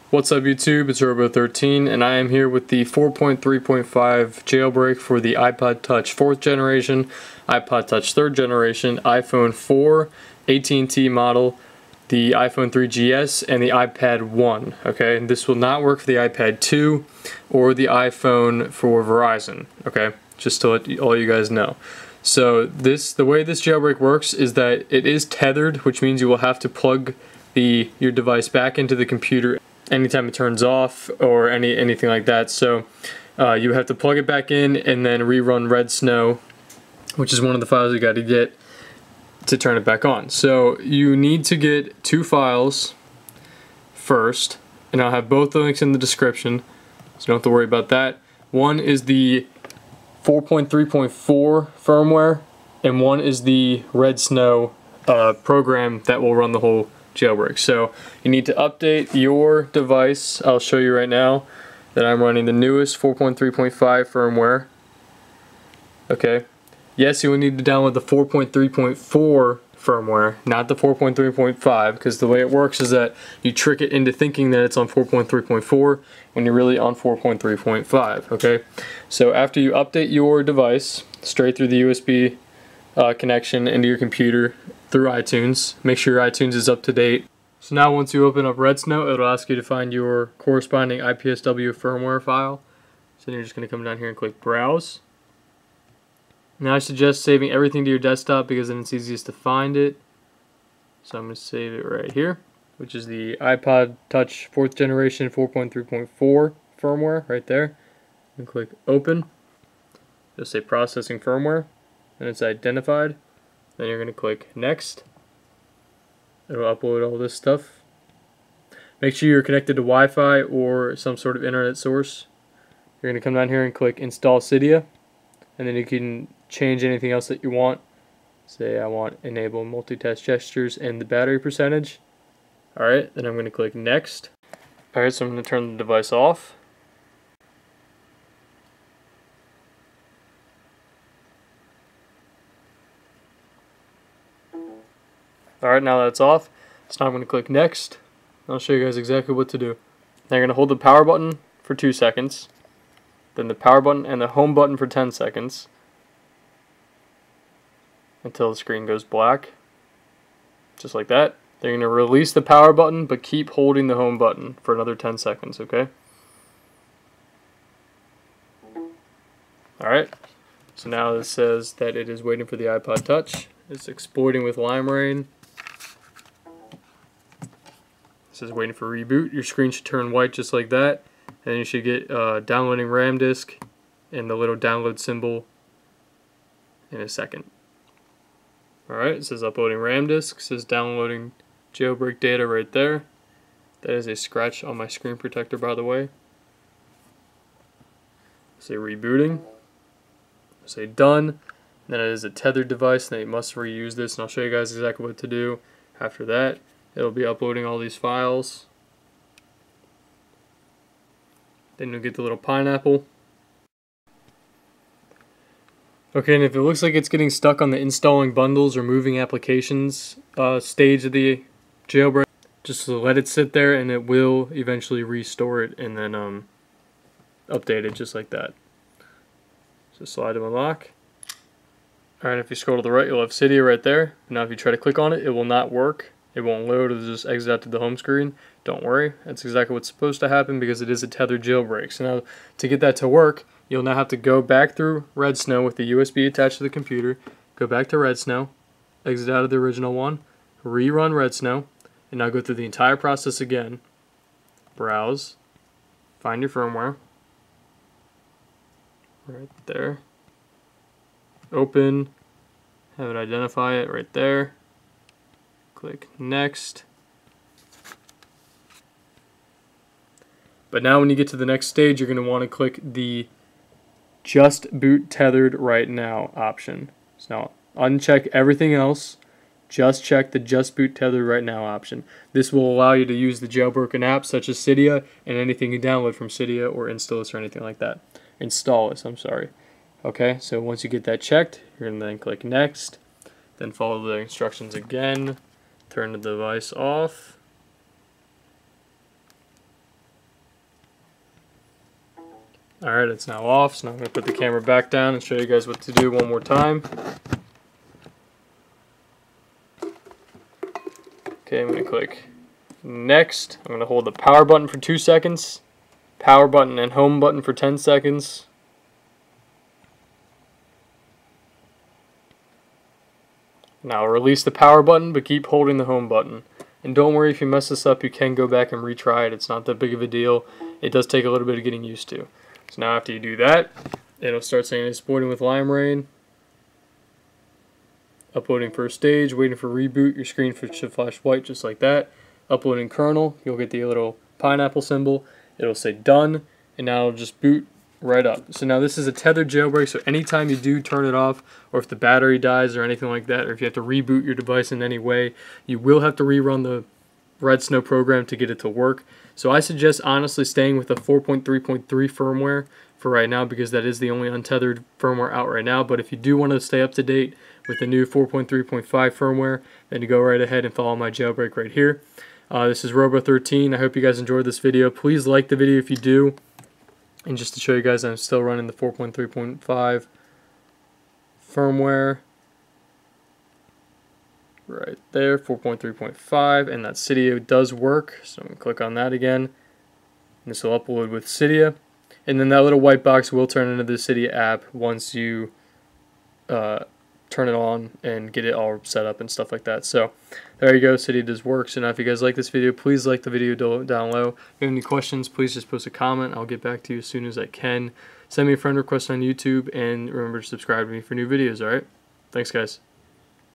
What's up YouTube, it's Robo13 and I am here with the 4.3.5 jailbreak for the iPod Touch 4th generation, iPod Touch 3rd generation, iPhone 4, AT&T model, the iPhone 3GS, and the iPad 1. Okay, and this will not work for the iPad 2 or the iPhone for Verizon. Okay, just to let all you guys know. So the way this jailbreak works is that it is tethered, which means you will have to plug your device back into the computer anytime it turns off or anything like that. So you have to plug it back in and then rerun Red Snow, which is one of the files you got to get to turn it back on. So you need to get two files first, and I'll have both the links in the description, so you don't have to worry about that. One is the 4.3.4 firmware, and one is the Red Snow program that will run the whole jailbreak. So you need to update your device. I'll show you right now that I'm running the newest 4.3.5 firmware. Okay. Yes, you will need to download the 4.3.4 firmware, not the 4.3.5, because the way it works is that you trick it into thinking that it's on 4.3.4 when you're really on 4.3.5. Okay. So after you update your device straight through the USB connection into your computer through iTunes, make sure your iTunes is up to date. So now once you open up Red Snow, it'll ask you to find your corresponding IPSW firmware file. So then you're just going to come down here and click Browse. Now I suggest saving everything to your desktop because then it's easiest to find it. So I'm going to save it right here, which is the iPod Touch 4th generation 4.3.4 firmware right there. And click Open. It'll say Processing Firmware, and it's identified. Then you're going to click Next. It'll upload all this stuff. Make sure you're connected to Wi-Fi or some sort of internet source. You're going to come down here and click Install Cydia, and then you can change anything else that you want. Say I want Enable Multitask Gestures and the battery percentage. Alright, then I'm going to click Next. Alright, so I'm going to turn the device off. Alright, now that's off, so now I'm going to click Next. I'll show you guys exactly what to do. Now you're going to hold the power button for 2 seconds, then the power button and the home button for 10 seconds, until the screen goes black, just like that. Then you're going to release the power button, but keep holding the home button for another 10 seconds, okay? Alright, so now it says that it is waiting for the iPod Touch. It's exploiting with lime rain. It says waiting for reboot. Your screen should turn white just like that, and you should get downloading RAM disk and the little download symbol in a second. Alright, it says uploading RAM disk. It says downloading jailbreak data right there. That is a scratch on my screen protector, by the way. Say rebooting. Say done. Then it is a tethered device, and they must reuse this, and I'll show you guys exactly what to do after that. It'll be uploading all these files. Then you'll get the little pineapple. Okay, and if it looks like it's getting stuck on the installing bundles or moving applications stage of the jailbreak, just let it sit there and it will eventually restore it and then update it just like that. So slide to unlock. Alright, if you scroll to the right, you'll have Cydia right there. Now if you try to click on it, it will not work. It won't load, it'll just exit out to the home screen. Don't worry, that's exactly what's supposed to happen because it is a tethered jailbreak. So now to get that to work, you'll now have to go back through Red Snow with the USB attached to the computer, go back to Red Snow, exit out of the original one, rerun Red Snow, and now go through the entire process again. Browse, find your firmware, right there, open, have it identify it right there, click Next. But now when you get to the next stage, you're going to want to click the Just Boot Tethered Right Now option. So now uncheck everything else, just check the Just Boot Tethered Right Now option. This will allow you to use the jailbroken apps such as Cydia and anything you download from Cydia or install this or anything like that. Install this, I'm sorry. Okay, so once you get that checked, you're going to then click Next, then follow the instructions again, turn the device off, Alright, it's now off, so now I'm going to put the camera back down and show you guys what to do one more time. Okay, I'm going to click next. I'm going to hold the power button for 2 seconds, power button and home button for 10 seconds. Now release the power button, but keep holding the home button. And don't worry if you mess this up, you can go back and retry it. It's not that big of a deal. It does take a little bit of getting used to. So now after you do that, it'll start saying it's supporting with LimeRain. Uploading first stage, waiting for reboot, your screen should flash white just like that. Uploading kernel, you'll get the little pineapple symbol. It'll say done, and now it'll just boot right up. So now this is a tethered jailbreak, so anytime you do turn it off, or if the battery dies or anything like that, or if you have to reboot your device in any way, you will have to rerun the Red Snow program to get it to work. So I suggest honestly staying with the 4.3.3 firmware for right now, because that is the only untethered firmware out right now. But if you do want to stay up to date with the new 4.3.5 firmware, then you go right ahead and follow my jailbreak right here. This is Robo13. I hope you guys enjoyed this video. Please like the video if you do. And just to show you guys, I'm still running the 4.3.5 firmware. Right there, 4.3.5, and that Cydia does work. So I'm going to click on that again. This will upload with Cydia. And then that little white box will turn into the Cydia app once you turn it on and get it all set up and stuff like that. So there you go, Cydia does work. So now if you guys like this video, please like the video down low. If you have any questions, please just post a comment. I'll get back to you as soon as I can. Send me a friend request on YouTube, and remember to subscribe to me for new videos, alright? Thanks guys.